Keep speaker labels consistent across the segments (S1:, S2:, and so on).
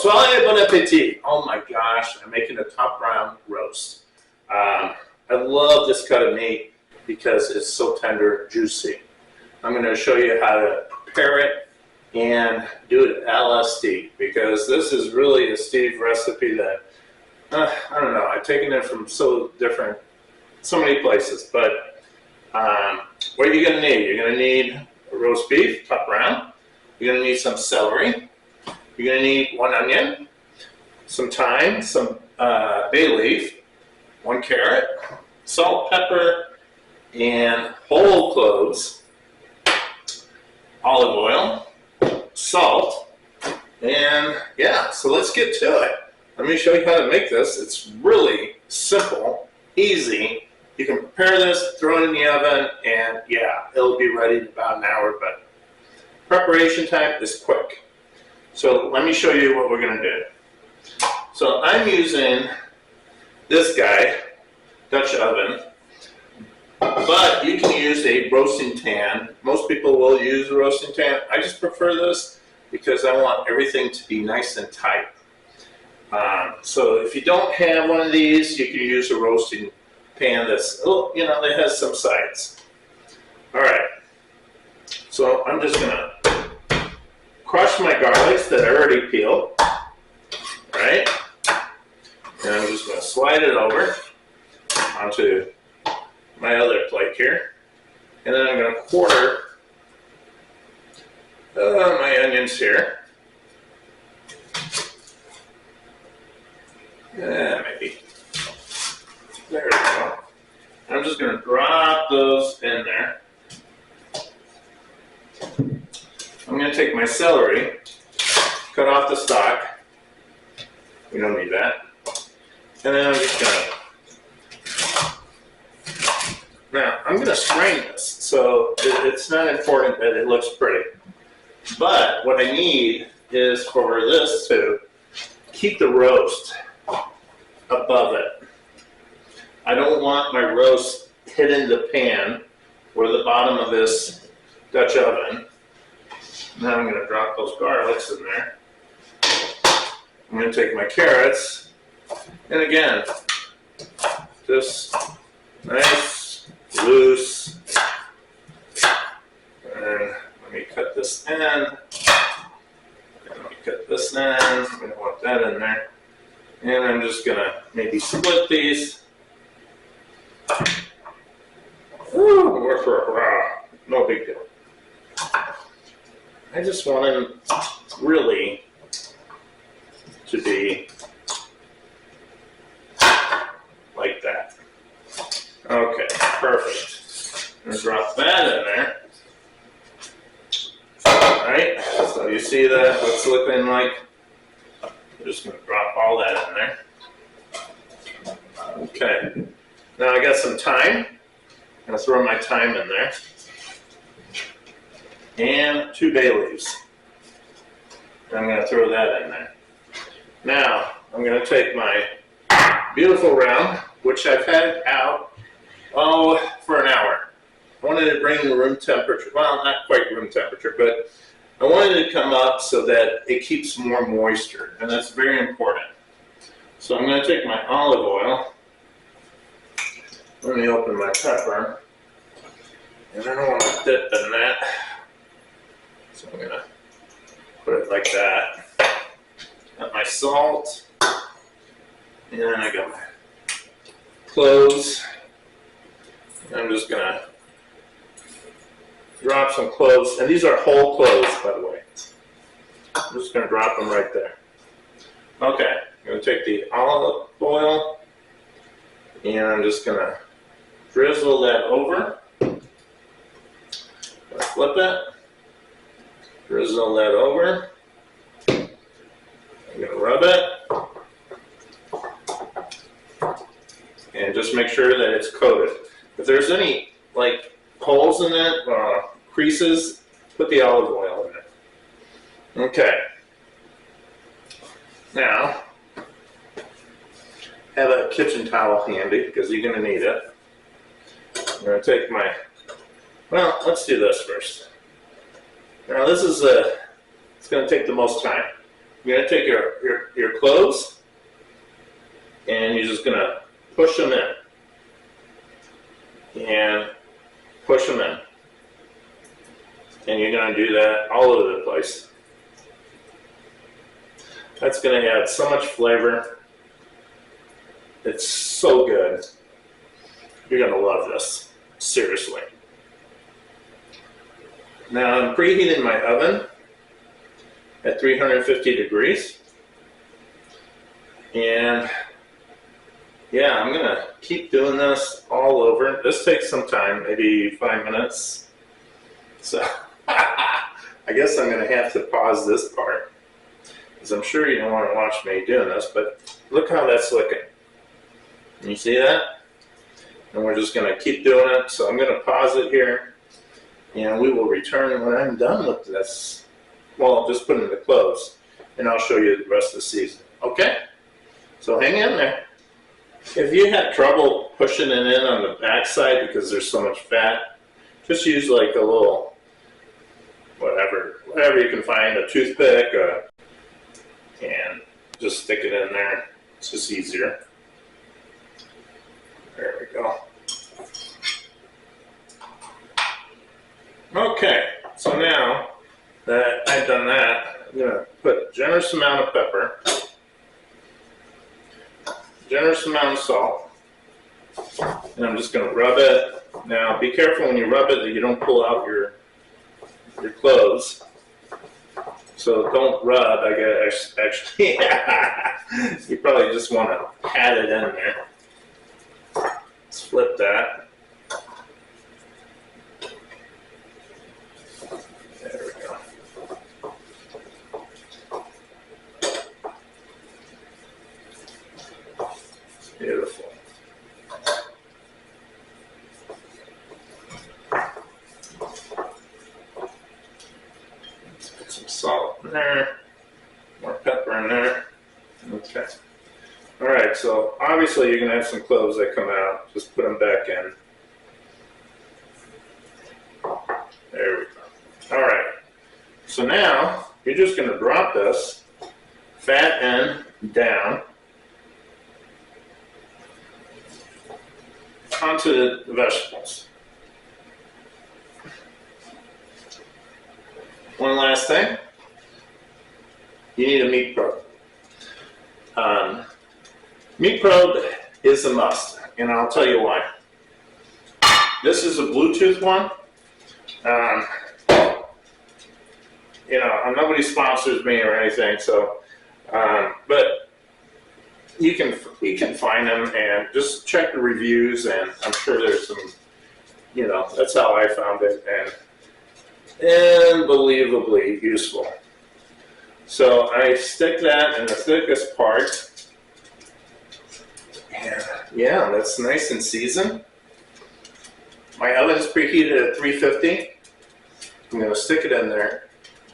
S1: soirée, bon appetit. Oh my gosh, I'm making a top round roast. I love this cut of meat because it's so tender, juicy. I'm going to show you how to prepare it and do it a la Steve, because this is really a Steve recipe that, I don't know, I've taken it from so many places, but what are you going to need? You're going to need a roast beef, top round. You're going to need some celery. You're going to need 1 onion, some thyme, some bay leaf, 1 carrot, salt, pepper, and whole cloves, olive oil, salt, and yeah, so let's get to it. Let me show you how to make this. It's really simple, easy. You can prepare this, throw it in the oven, and yeah, it'll be ready in about an hour, but preparation time is quick. So let me show you what we're going to do. So I'm using this guy, Dutch oven, but you can use a roasting pan. Most people will use a roasting pan. I just prefer this because I want everything to be nice and tight. So if you don't have one of these, you can use a roasting pan that's, that has some sides. All right. So I'm just going to crush my garlics that I already peeled, right? And I'm just going to slide it over onto my other plate here. And then I'm going to quarter my onions here. Yeah, maybe. There we go. I'm just going to drop those in there. I'm going to take my celery, cut off the stalk. We don't need that. And then I'm just going to... Now, I'm going to strain this, so it's not important that it looks pretty. But what I need is for this to keep the roast above it. I don't want my roast hitting the pan or the bottom of this Dutch oven. Now I'm going to drop those garlics in there. I'm going to take my carrots, and again, just nice, loose. And let me cut this in. Let me cut this in. I'm going to want that in there. And I'm just going to maybe split these. No big deal. I just want them really to be like that. Okay, perfect. I'm going to drop that in there. Alright, so you see that, what's looking like? I'm just going to drop all that in there. Okay, now I got some thyme. I'm going to throw my thyme in there. And 2 bay leaves. I'm going to throw that in there. Now, I'm going to take my beautiful round, which I've had out, for an hour. I wanted to bring the room temperature, well, not quite room temperature, but I wanted it to come up so that it keeps more moisture, and that's very important. So I'm going to take my olive oil. Let me open my pepper. And I don't want to dip in that. So I'm going to put it like that. Got my salt. And then I got my cloves. And I'm just going to drop some cloves. And these are whole cloves, by the way. I'm just going to drop them right there. Okay, I'm going to take the olive oil. And I'm just going to drizzle that over. Flip it. Drizzle that over. I'm going to rub it. And just make sure that it's coated. If there's any holes in it, creases, put the olive oil in it. Okay. Now, have a kitchen towel handy because you're going to need it. I'm going to take my, let's do this first. Now this is it's going to take the most time. You're going to take your cloves and you're just going to push them in. And push them in. And you're going to do that all over the place. That's going to add so much flavor. It's so good. You're going to love this. Seriously. Now I'm preheating my oven at 350 degrees. And yeah, I'm going to keep doing this all over. This takes some time, maybe 5 minutes. So I guess I'm going to have to pause this part, because I'm sure you don't want to watch me doing this, but look how that's looking. Can you see that? And we're just going to keep doing it. So I'm going to pause it here, and we will return when I'm done with this. Well, I'll just put in the cloves, and I'll show you the rest of the season. Okay? So hang in there. If you had trouble pushing it in on the back side because there's so much fat, just use like a little, whatever you can find, a toothpick, and just stick it in there. It's just easier. There we go. Okay, so now that I've done that, I'm going to put a generous amount of pepper, generous amount of salt, and I'm just going to rub it. Now be careful when you rub it that you don't pull out your cloves. So don't rub, I guess, actually. You probably just want to pat it in there. Let's flip that. There we go. Beautiful. Let's put some salt in there, more pepper in there. Okay. All right, so obviously you're going to have some cloves that come out. Just put them back in. There we go. All right. So now you're just going to drop this fat end down onto the vegetables. One last thing. You need a meat probe. Meat probe is a must, and I'll tell you why. This is a Bluetooth one. Nobody sponsors me or anything, so, but you can find them and just check the reviews, and I'm sure there's some, that's how I found it, and unbelievably useful. So I stick that in the thickest part. And yeah, that's nice and seasoned. My oven's preheated at 350. I'm going to stick it in there.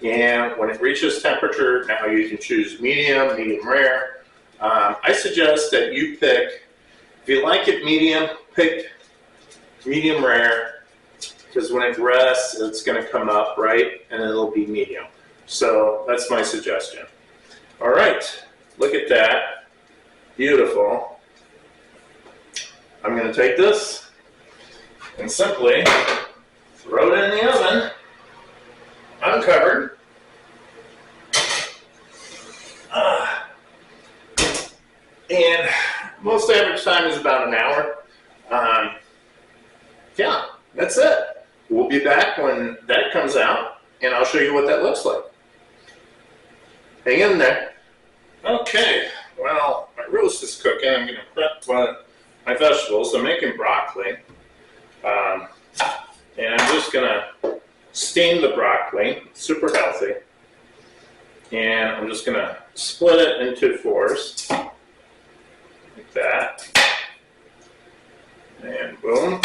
S1: And when it reaches temperature, now you can choose medium, medium rare. I suggest that you pick, if you like it medium, pick medium rare, because when it rests, it's going to come up, right? And it'll be medium. So that's my suggestion. All right, look at that. Beautiful. I'm going to take this and simply throw it in the oven, uncovered. And most average time is about an hour. Yeah, that's it. We'll be back when that comes out, and I'll show you what that looks like. Hang in there. Okay, well, my roast is cooking. I'm going to prep my vegetables. I'm making broccoli. And I'm just going to steam the broccoli, super healthy. And I'm just going to split it into fours, like that. And boom.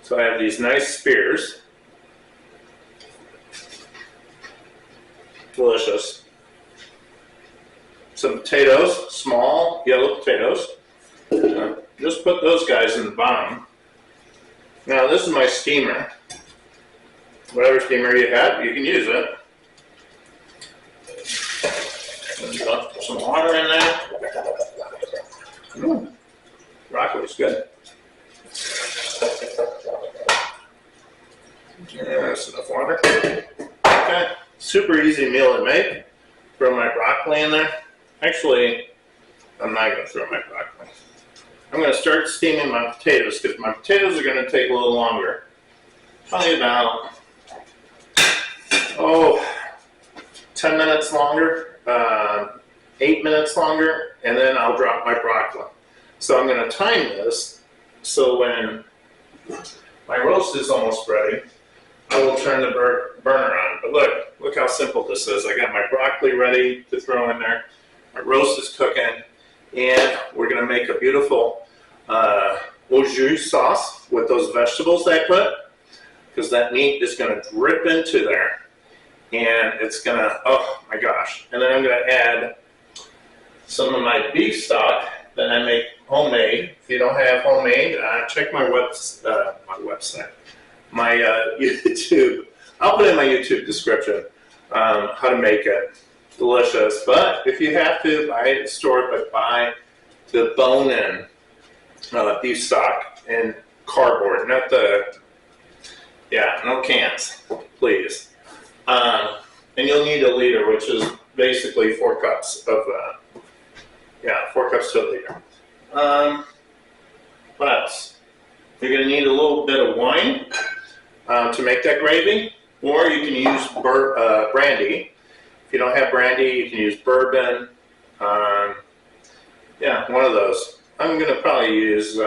S1: So I have these nice spears. Delicious. Some potatoes, small yellow potatoes. Just put those guys in the bottom. Now this is my steamer. Whatever steamer you have, you can use it. some water in there. Broccoli's good. Yeah, that's enough water. Okay, super easy meal to make. Throw my broccoli in there. Actually, I'm not going to throw my broccoli. I'm going to start steaming my potatoes because my potatoes are going to take a little longer. Probably about, 10 minutes longer, 8 minutes longer, and then I'll drop my broccoli. So I'm going to time this so when my roast is almost ready, I will turn the burner on. But look how simple this is. I got my broccoli ready to throw in there. My roast is cooking, and we're going to make a beautiful au-jus sauce with those vegetables I put, because that meat is going to drip into there, and it's going to, oh my gosh. And then I'm going to add some of my beef stock that I make homemade. If you don't have homemade, check my website, my YouTube. I'll put in my YouTube description how to make it. Delicious. But if you have to, buy it at the store, but buy the bone-in beef stock in cardboard, not the, no cans, please. And you'll need a liter, which is basically 4 cups of, 4 cups to a liter. What else? You're going to need a little bit of wine to make that gravy, or you can use brandy. If you don't have brandy, you can use bourbon. One of those. I'm going to probably use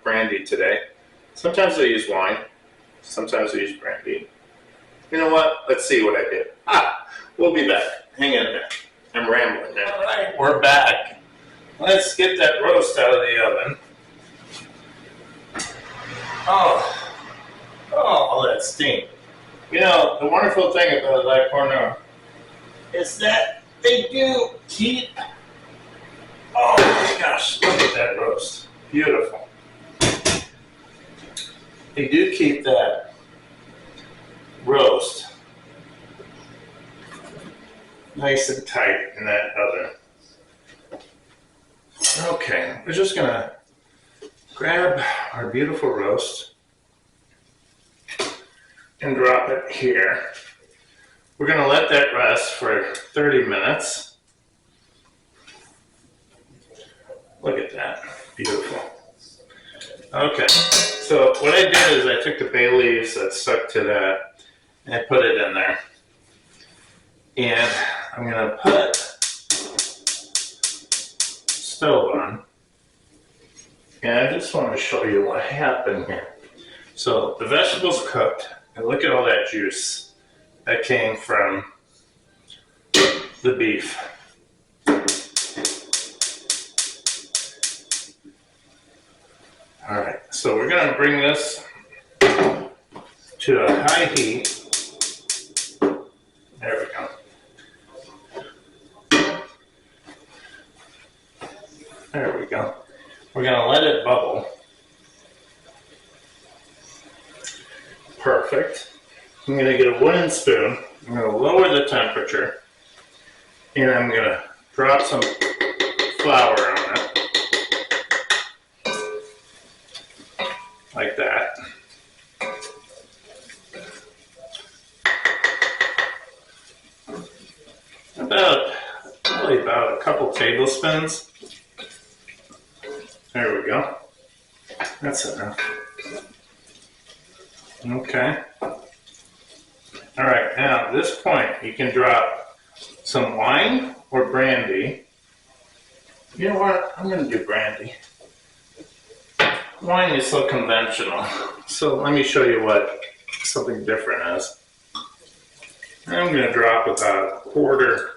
S1: brandy today. Sometimes I use wine. Sometimes I use brandy. You know what? Let's see what I did. We'll be back. Hang in there. I'm rambling now. All right, we're back. Let's get that roast out of the oven. Oh, all that steam. You know, the wonderful thing about La Cornue is that they do keep, oh my gosh, look at that roast. Beautiful. They do keep that roast nice and tight in that oven. Okay, we're just gonna grab our beautiful roast and drop it here. We're going to let that rest for 30 minutes. Look at that. Beautiful. Okay, so what I did is I took the bay leaves that stuck to that and I put it in there. And I'm going to put stove on. And I just want to show you what happened here. So the vegetables cooked, and look at all that juice that came from the beef. All right, so we're going to bring this to a high heat. There we go. There we go. We're going to let it bubble. Perfect. I'm going to get a wooden spoon. I'm going to lower the temperature. And I'm going to drop some flour on it. Like that. Probably about a couple tablespoons. There we go. That's enough. Okay. All right, now at this point, you can drop some wine or brandy. You know what? I'm going to do brandy. Wine is so conventional. So let me show you what something different is. I'm going to drop about a 1/4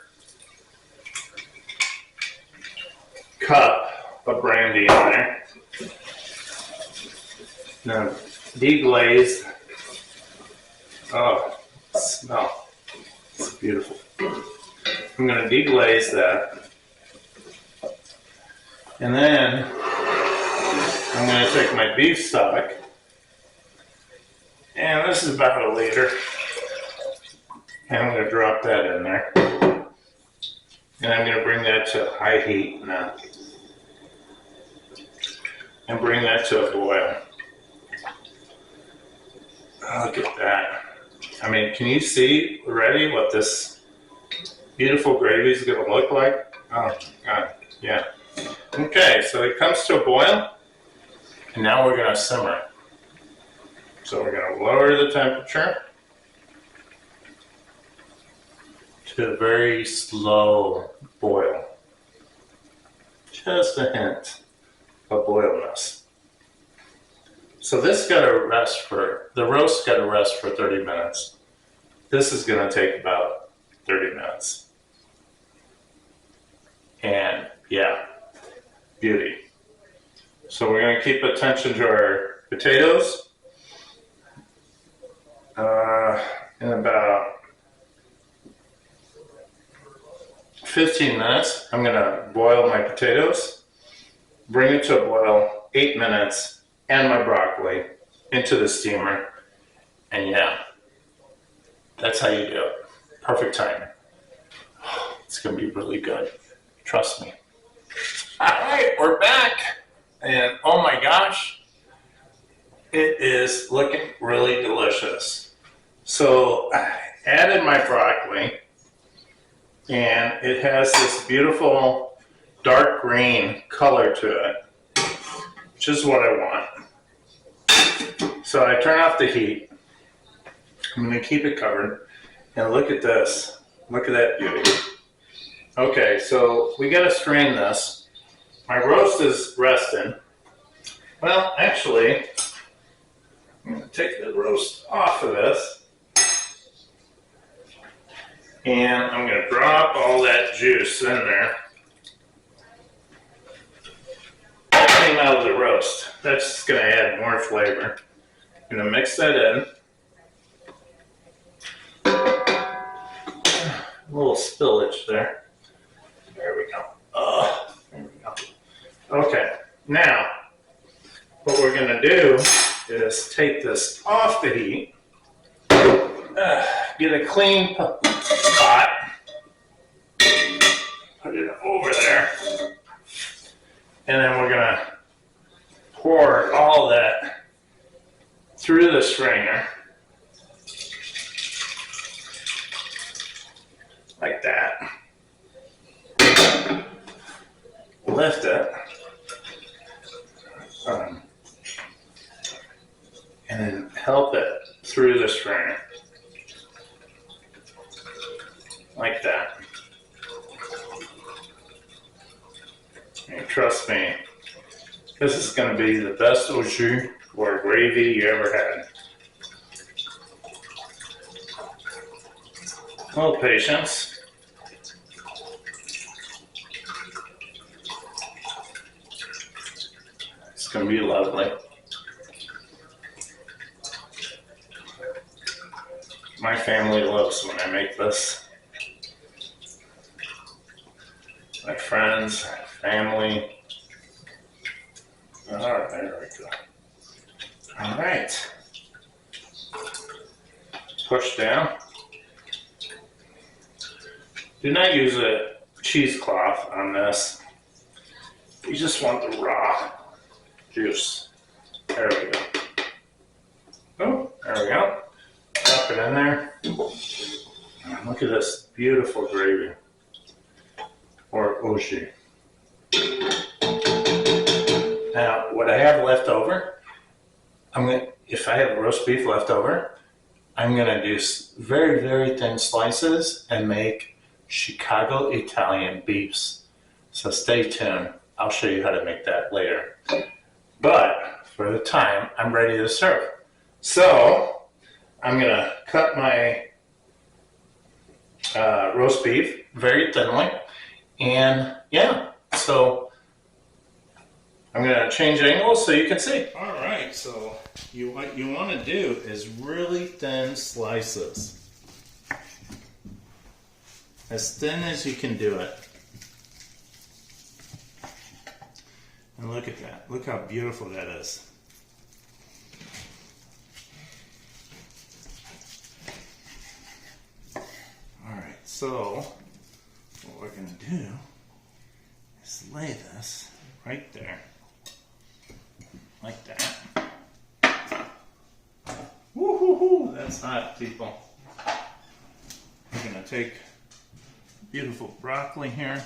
S1: cup of brandy in there. Now, deglaze. Oh, smell. It's beautiful. I'm going to deglaze that. And then I'm going to take my beef stock. And this is about a liter. And I'm going to drop that in there. And I'm going to bring that to high heat now. And bring that to a boil. Look at that. I mean, can you see already what this beautiful gravy is going to look like? Oh my God, yeah. Okay, so it comes to a boil, and now we're going to simmer. So we're going to lower the temperature to a very slow boil. Just a hint of boiledness. So this got to rest the roast got to rest for 30 minutes. This is going to take about 30 minutes. And yeah, beauty. So we're going to keep attention to our potatoes. In about 15 minutes, I'm going to boil my potatoes, bring it to a boil, 8 minutes, and my broccoli into the steamer. And yeah, that's how you do it. Perfect timing. It's going to be really good. Trust me. All right, we're back. And oh my gosh, it is looking really delicious. So I added my broccoli, and it has this beautiful dark green color to it, which is what I want. So I turn off the heat. I'm going to keep it covered. And look at this. Look at that beauty. Okay, so we got to strain this. My roast is resting. Well, actually, I'm going to take the roast off of this. And I'm going to drop all that juice in there. Came out of the roast. That's just going to add more flavor. I'm going to mix that in. A little spillage there. There we go. There we go. Okay, now what we're going to do is take this off the heat. Get a clean pot. Put it over there. And then we're going to pour all that through the strainer. Like that. Lift it. And then help it through the strainer. Like that. And trust me, this is going to be the best au jus or gravy you ever had. A little patience. It's going to be lovely. My family loves when I make this. My friends, family. All right, there we go. All right. Push down. Do not use a cheesecloth on this. You just want the raw juice. There we go. Oh, there we go. Drop it in there. Look at this beautiful gravy. Or au jus. Now, what I have left over, if I have roast beef left over, I'm gonna do very, very thin slices and make Chicago Italian beefs. So stay tuned. I'll show you how to make that later. But for the time, I'm ready to serve. So I'm gonna cut my roast beef very thinly. And yeah, so I'm going to change angles so you can see. All right, so what you want to do is really thin slices. As thin as you can do it. And look at that. Look how beautiful that is. All right, so what we're going to do is lay this right there, like that. Woo-hoo-hoo, that's hot, people. We're going to take beautiful broccoli here.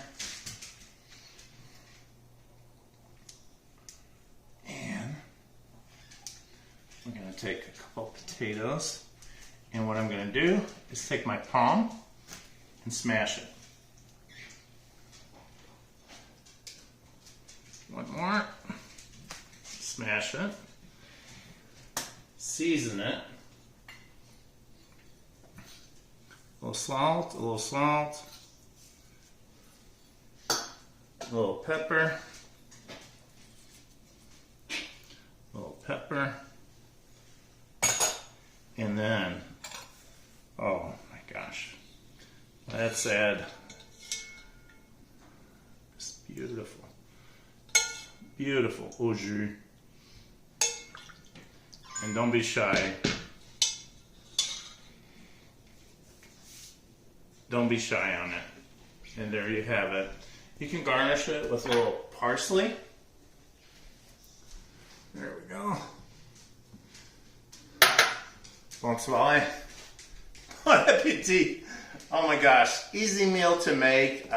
S1: And we're going to take a couple potatoes. And what I'm going to do is take my palm and smash it. One more. Smash it. Season it. A little salt, a little salt, a little pepper, a little pepper, and then, oh my gosh, let's add this beautiful, beautiful au jus. And don't be shy. Don't be shy on it. And there you have it. You can garnish it with a little parsley. There we go. Bonsoir. Bon appetit. Oh my gosh, easy meal to make.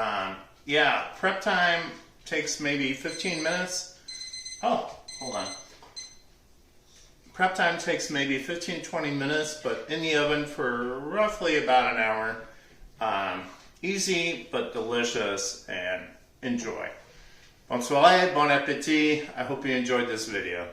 S1: Yeah, prep time takes maybe 15 minutes. Oh, hold on. Prep time takes maybe 15-20 minutes, but in the oven for roughly about an hour. Easy but delicious, and enjoy. Bonsoir, bon appetit. I hope you enjoyed this video.